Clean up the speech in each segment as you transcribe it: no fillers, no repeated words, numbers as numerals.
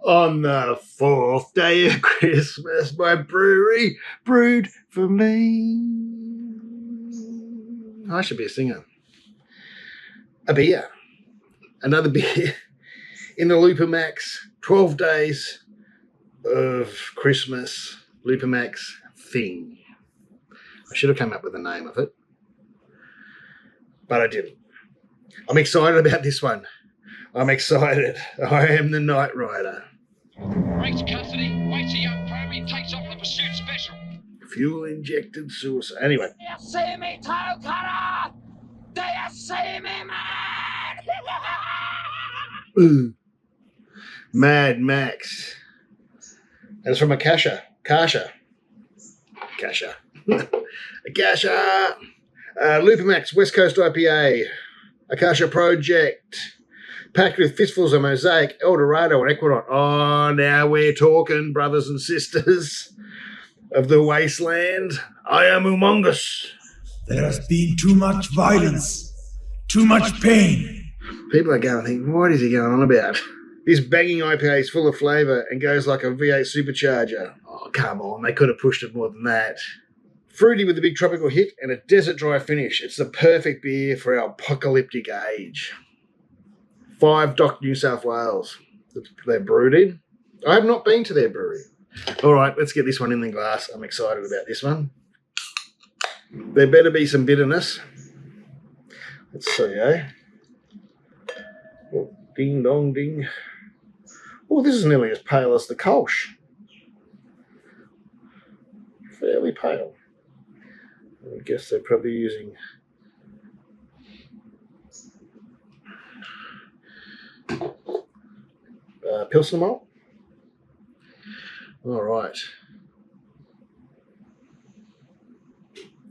On the fourth day of Christmas, my brewery brewed for me. I should be a singer. A beer. Another beer in the Lupomax. 12 days of Christmas Lupomax thing. I should have come up with the name of it, but I didn't. I'm excited about this one. I'm excited. I am the Night Rider. Race custody, waits a young pro, he takes off the pursuit special. Fuel injected suicide. Anyway. Do you see me, toe cutter? Do you see me, man? Mad Max. And it's from Akasha. Akasha. Lupomax West Coast IPA. Akasha Project. Packed with fistfuls of Mosaic, El Dorado, and Equinox. Oh, now we're talking, brothers and sisters of the wasteland. I am humongous. There has been too much violence, too much pain. People are going to think, what is he going on about? This banging IPA is full of flavour and goes like a V8 supercharger. Oh, come on, they could have pushed it more than that. Fruity with a big tropical hit and a desert dry finish. It's the perfect beer for our apocalyptic age. 5 Dock, New South Wales. They're brewed in. I have not been to their brewery. All right, let's get this one in the glass. I'm excited about this one. There better be some bitterness. Let's see, eh? Oh, ding, dong, ding. Oh, this is nearly as pale as the Kolsch. Fairly pale. I guess they're probably using... Pilsner malt. All right.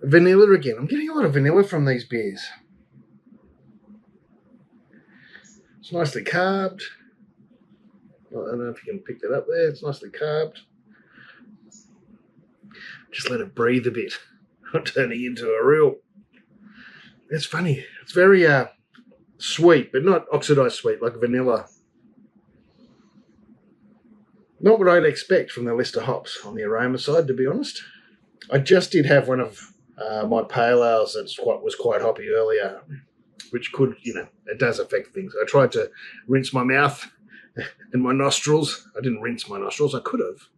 Vanilla again. I'm getting a lot of vanilla from these beers. It's nicely carved. I don't know if you can pick that up there. It's nicely carved. Just let it breathe a bit. I'm turning into a real... It's funny. It's very sweet, but not oxidized sweet, like vanilla. Not what I'd expect from the list of hops on the aroma side, to be honest. I just did have one of my pale ales that was quite hoppy earlier, which could, it does affect things. I tried to rinse my mouth and my nostrils. I didn't rinse my nostrils. I could have.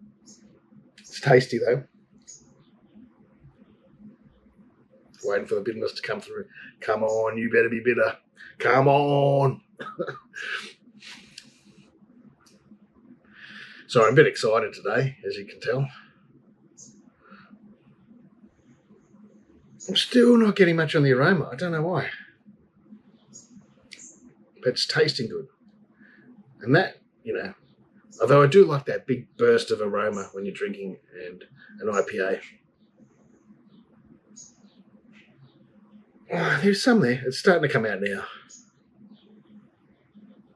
It's tasty, though. Waiting for the bitterness to come through. Come on, you better be bitter. Come on. So I'm a bit excited today, as you can tell. I'm still not getting much on the aroma. I don't know why. But it's tasting good. And that, although I do like that big burst of aroma when you're drinking and an IPA. Oh, there's some there. It's starting to come out now.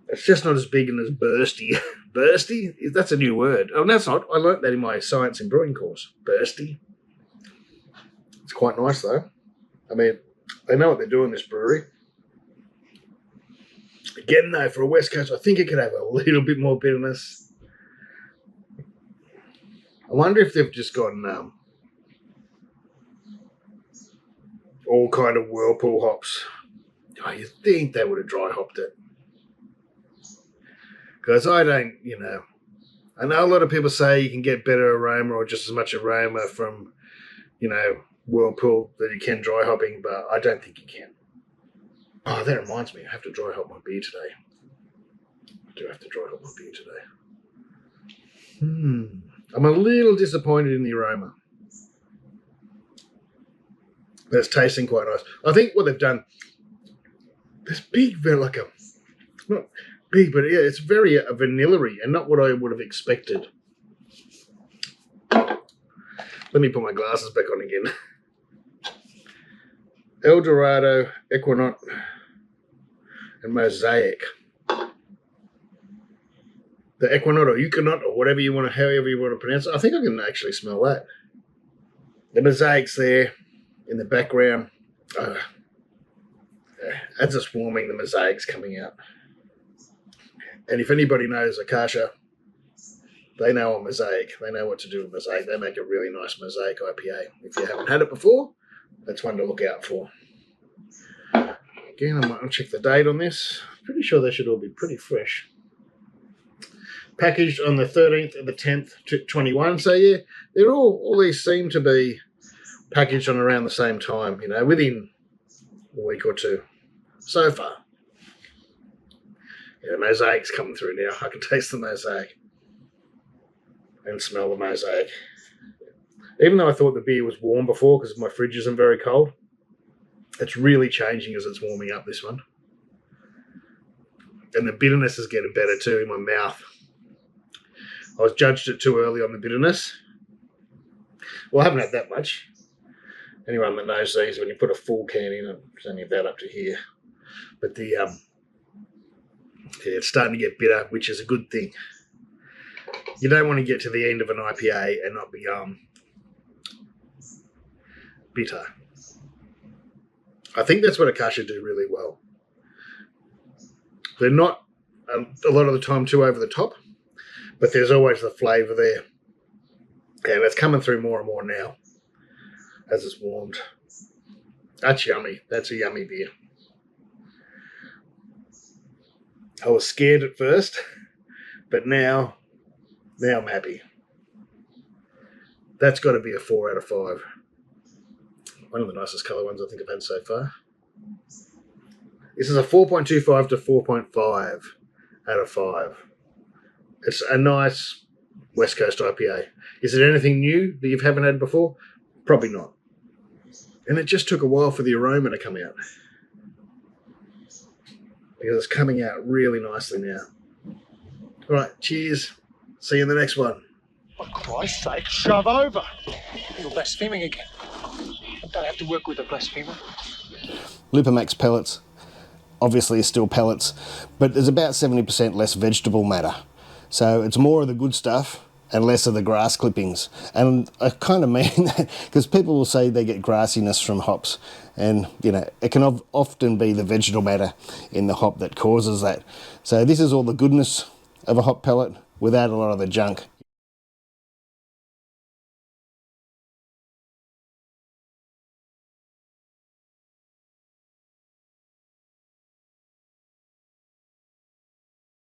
It's just not as big and as bursty. Bursty? That's a new word. Oh, that's not. I learnt that in my science and brewing course. Bursty. It's quite nice, though. I mean, they know what they're doing, this brewery. Again, though, for a West Coast, I think it could have a little bit more bitterness. I wonder if they've just gotten all kind of whirlpool hops. Oh, you think they would have dry hopped it. Because I don't, I know a lot of people say you can get better aroma or just as much aroma from, whirlpool that you can dry hopping, but I don't think you can. Oh, that reminds me, I have to dry hop my beer today. I do have to dry hop my beer today. I'm a little disappointed in the aroma. But it's tasting quite nice. I think what they've done, this big, not big, but yeah, it's very vanilla-y and not what I would have expected. Let me put my glasses back on again. El Dorado, Equinox, and Mosaic. The Equinox or Equinox or however you want to pronounce it. I think I can actually smell that. The Mosaic's there in the background. As it's warming, the Mosaic's coming out. And if anybody knows Akasha, They know a Mosaic. They know what to do with Mosaic. They make a really nice Mosaic IPA. If you haven't had it before, that's one to look out for. Again, I might check the date on this. Pretty sure they should all be pretty fresh. Packaged on the 13th of the 10th, 21. So yeah, they're all these seem to be packaged on around the same time, you know, within a week or two. So far. Yeah, the Mosaic's coming through now. I can taste the Mosaic. And smell the Mosaic. Even though I thought the beer was warm before because my fridge isn't very cold, it's really changing as it's warming up, this one. And the bitterness is getting better too in my mouth. I was judged it too early on the bitterness. Well, I haven't had that much. Anyone that knows these, when you put a full can in, it's only about up to here. But yeah, it's starting to get bitter, which is a good thing. You don't want to get to the end of an IPA and not be bitter. I think that's what Akasha do really well. They're not a lot of the time too over the top, but there's always the flavour there. And it's coming through more and more now as it's warmed. That's yummy. That's a yummy beer. I was scared at first, but now I'm happy. That's got to be a 4 out of 5. One of the nicest colour ones I think I've had so far. This is a 4.25 to 4.5 out of 5. It's a nice West Coast IPA. Is it anything new that you haven't had before? Probably not. And it just took a while for the aroma to come out. Because it's coming out really nicely now. All right, cheers. See you in the next one. For Christ's sake, shove over. You're blaspheming again. I don't have to work with a blasphemer. Lupomax pellets, obviously, are still pellets, but there's about 70% less vegetable matter. So it's more of the good stuff and less of the grass clippings. And I kind of mean that because people will say they get grassiness from hops, and you know, it can often be the vegetable matter in the hop that causes that. So this is all the goodness of a hop pellet without a lot of the junk